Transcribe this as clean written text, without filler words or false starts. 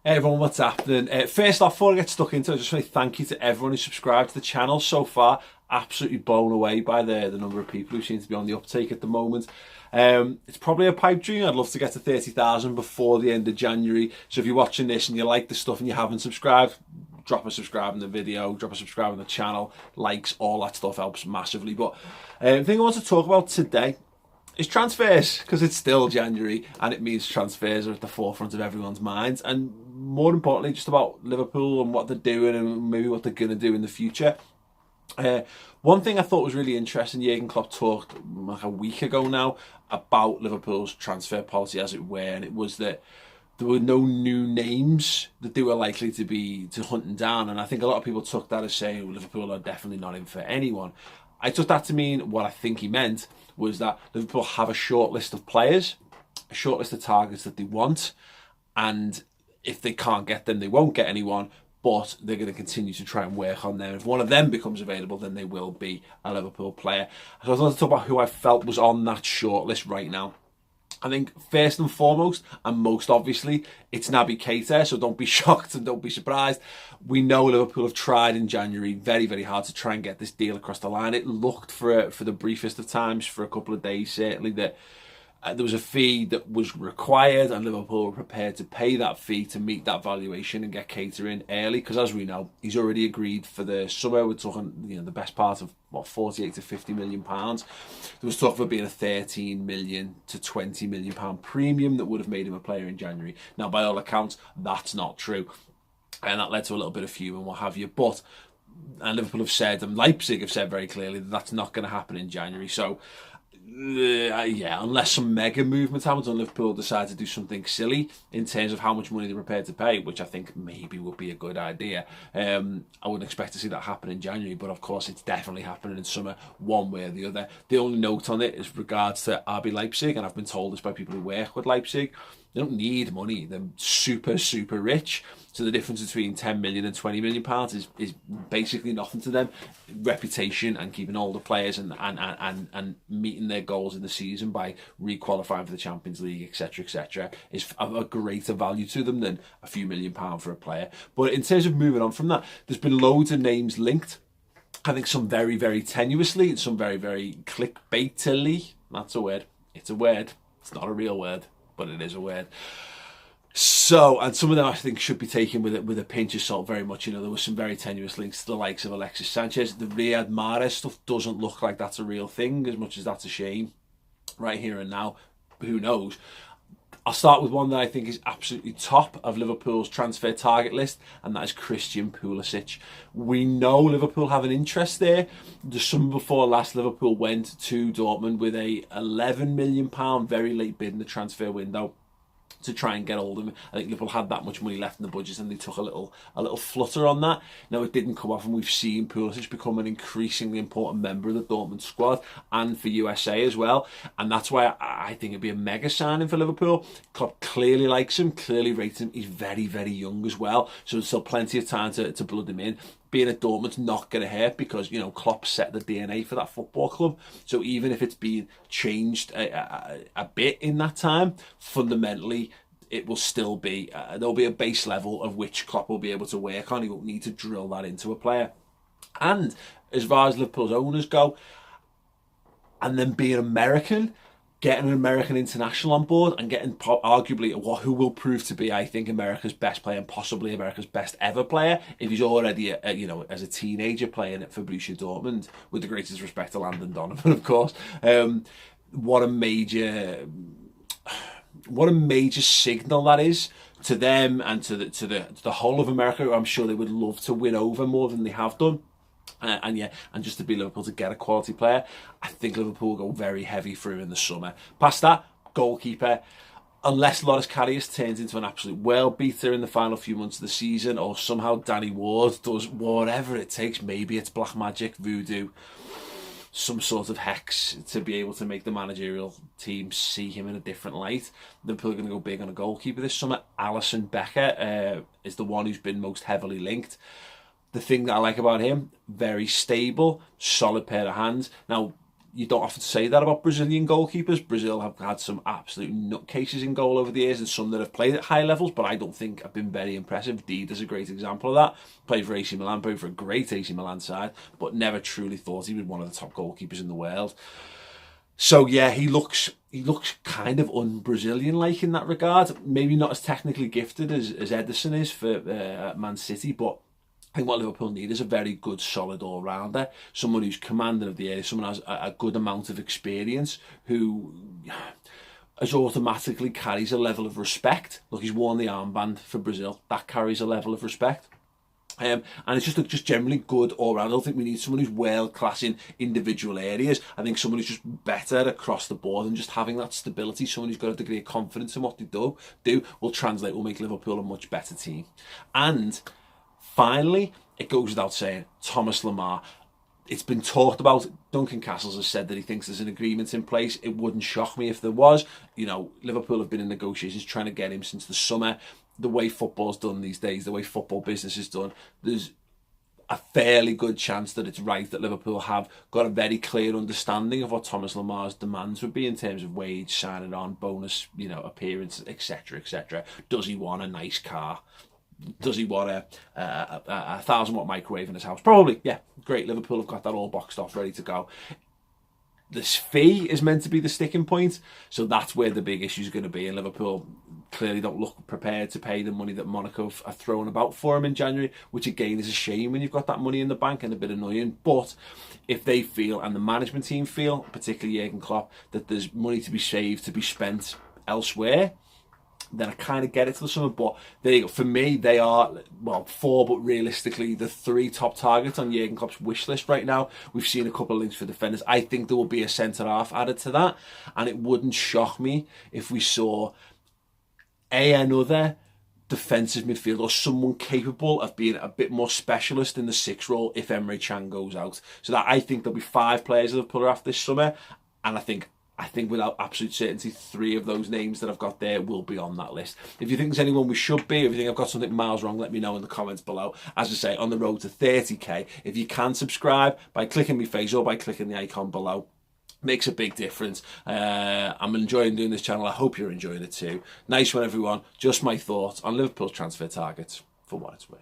Hey everyone, what's happening? First off, before I get stuck into it, I just want to thank you to everyone who subscribed to the channel so far. Absolutely blown away by the number of people who seem to be on the uptake at the moment. It's probably a pipe dream. I'd love to get to 30,000 before the end of January. So if you're watching this and you like the stuff and you haven't subscribed, drop a subscribe in the video, drop a subscribe on the channel, likes, all that stuff helps massively. But the thing I want to talk about today is transfers, because it's still January and it means transfers are at the forefront of everyone's minds, and more importantly just about Liverpool and what they're doing and maybe what they're going to do in the future. One thing I thought was really interesting, Jurgen Klopp talked like a week ago now about Liverpool's transfer policy, as it were, and it was that there were no new names that they were likely to hunting down. And I think a lot of people took that as saying, well, Liverpool are definitely not in for anyone. I took that to mean what I think he meant was that Liverpool have a short list of players, a short list of targets that they want, and if they can't get them, they won't get anyone, but they're going to continue to try and work on them. If one of them becomes available, then they will be a Liverpool player. So I was going to talk about who I felt was on that short list right now. I think first and foremost, and most obviously, it's Naby Keita, so don't be shocked and don't be surprised. We know Liverpool have tried in January very, very hard to try and get this deal across the line. It looked for the briefest of times, for a couple of days certainly, that there was a fee that was required and Liverpool were prepared to pay that fee to meet that valuation and get Keita in early, because as we know, he's already agreed for the summer. We're talking, the best part of 48 to 50 million pounds. There was talk of it being a 13 million to 20 million pound premium that would have made him a player in January. Now, by all accounts, that's not true, and that led to a little bit of feud and what have you. And Liverpool have said, and Leipzig have said very clearly, that that's not going to happen in January. So unless some mega movement happens and Liverpool decide to do something silly in terms of how much money they're prepared to pay, which I think maybe would be a good idea. I wouldn't expect to see that happen in January, but of course it's definitely happening in summer, one way or the other. The only note on it is regards to RB Leipzig, and I've been told this by people who work with Leipzig. They don't need money. They're super, super rich. So the difference between 10 million and 20 million pounds is basically nothing to them. Reputation and keeping all the players and meeting their goals in the season by re-qualifying for the Champions League, etc., is of a greater value to them than a few £1 million for a player. But in terms of moving on from that, there's been loads of names linked. I think some very, very tenuously and some very, very clickbaitily. That's a word. It's a word. It's not a real word, but it is a word. So, and some of them I think should be taken with a pinch of salt very much. There was some very tenuous links to the likes of Alexis Sanchez. The Riyad Mahrez stuff doesn't look like that's a real thing, as much as that's a shame right here and now. Who knows? I'll start with one that I think is absolutely top of Liverpool's transfer target list, and that is Christian Pulisic. We know Liverpool have an interest there. The summer before last, Liverpool went to Dortmund with a £11 million very late bid in the transfer window to try and get hold of him. I think Liverpool had that much money left in the budget and they took a little flutter on that. Now, it didn't come off, and we've seen Pulisic become an increasingly important member of the Dortmund squad and for USA as well. And that's why I think it'd be a mega signing for Liverpool. Klopp clearly likes him, clearly rates him. He's very, very young as well, so there's still plenty of time to blood him in. Being at Dortmund's not going to hurt, because Klopp set the DNA for that football club. So even if it's been changed a bit in that time, fundamentally it will still be there'll be a base level of which Klopp will be able to work on. He won't need to drill that into a player. And as far as Liverpool's owners go, and then being American, getting an American international on board and getting arguably who will prove to be, I think, America's best player and possibly America's best ever player, if he's already, as a teenager playing for Borussia Dortmund, with the greatest respect to Landon Donovan, of course. What a major signal that is to them and to the whole of America, who I'm sure they would love to win over more than they have done. And just to be Liverpool to get a quality player, I think Liverpool will go very heavy through in the summer. Past that, goalkeeper. Unless Loris Karius turns into an absolute world beater in the final few months of the season, or somehow Danny Ward does whatever it takes, maybe it's black magic, voodoo, some sort of hex to be able to make the managerial team see him in a different light, Liverpool are going to go big on a goalkeeper this summer. Alisson Becker is the one who's been most heavily linked. The thing that I like about him, very stable, solid pair of hands. Now, you don't often say that about Brazilian goalkeepers. Brazil have had some absolute nutcases in goal over the years, and some that have played at high levels, but I don't think have been very impressive. Dida's a great example of that. Played for AC Milan, played for a great AC Milan side, but never truly thought he was one of the top goalkeepers in the world. So yeah, he looks kind of un-Brazilian-like in that regard. Maybe not as technically gifted as Ederson is for Man City, but I think what Liverpool need is a very good, solid all-rounder. Someone who's commanding of the area, someone who has a good amount of experience, who as automatically carries a level of respect. Look, he's worn the armband for Brazil. That carries a level of respect. And it's just generally good all round. I don't think we need someone who's world class in individual areas. I think someone who's just better across the board, and just having that stability, someone who's got a degree of confidence in what they do will translate, will make Liverpool a much better team. And finally, it goes without saying, Thomas Lemar. It's been talked about. Duncan Castles has said that he thinks there's an agreement in place. It wouldn't shock me if there was. You know, Liverpool have been in negotiations trying to get him since the summer. The way football's done these days, the way football business is done, there's a fairly good chance that it's right that Liverpool have got a very clear understanding of what Thomas Lamar's demands would be in terms of wage, signing on, bonus, appearance, etc., etc. Does he want a nice car? Does he want a 1,000-watt microwave in his house? Probably, yeah. Great, Liverpool have got that all boxed off, ready to go. This fee is meant to be the sticking point, so that's where the big issue is going to be. And Liverpool clearly don't look prepared to pay the money that Monaco are throwing about for him in January, which again is a shame when you've got that money in the bank and a bit annoying. But if they feel, and the management team feel, particularly Jurgen Klopp, that there's money to be saved, to be spent elsewhere, then I kind of get it to the summer. But there you go. For me, they are, well, 4, but realistically, the 3 top targets on Jurgen Klopp's wish list right now. We've seen a couple of links for defenders. I think there will be a centre-half added to that, and it wouldn't shock me if we saw another defensive midfielder or someone capable of being a bit more specialist in the 6 role if Emre Can goes out. So that I think there'll be 5 players that will pull her off this summer, and I think without absolute certainty, 3 of those names that I've got there will be on that list. If you think there's anyone we should be, if you think I've got something miles wrong, let me know in the comments below. As I say, on the road to 30k, if you can subscribe by clicking my face or by clicking the icon below, makes a big difference. I'm enjoying doing this channel. I hope you're enjoying it too. Nice one, everyone. Just my thoughts on Liverpool's transfer targets, for what it's worth.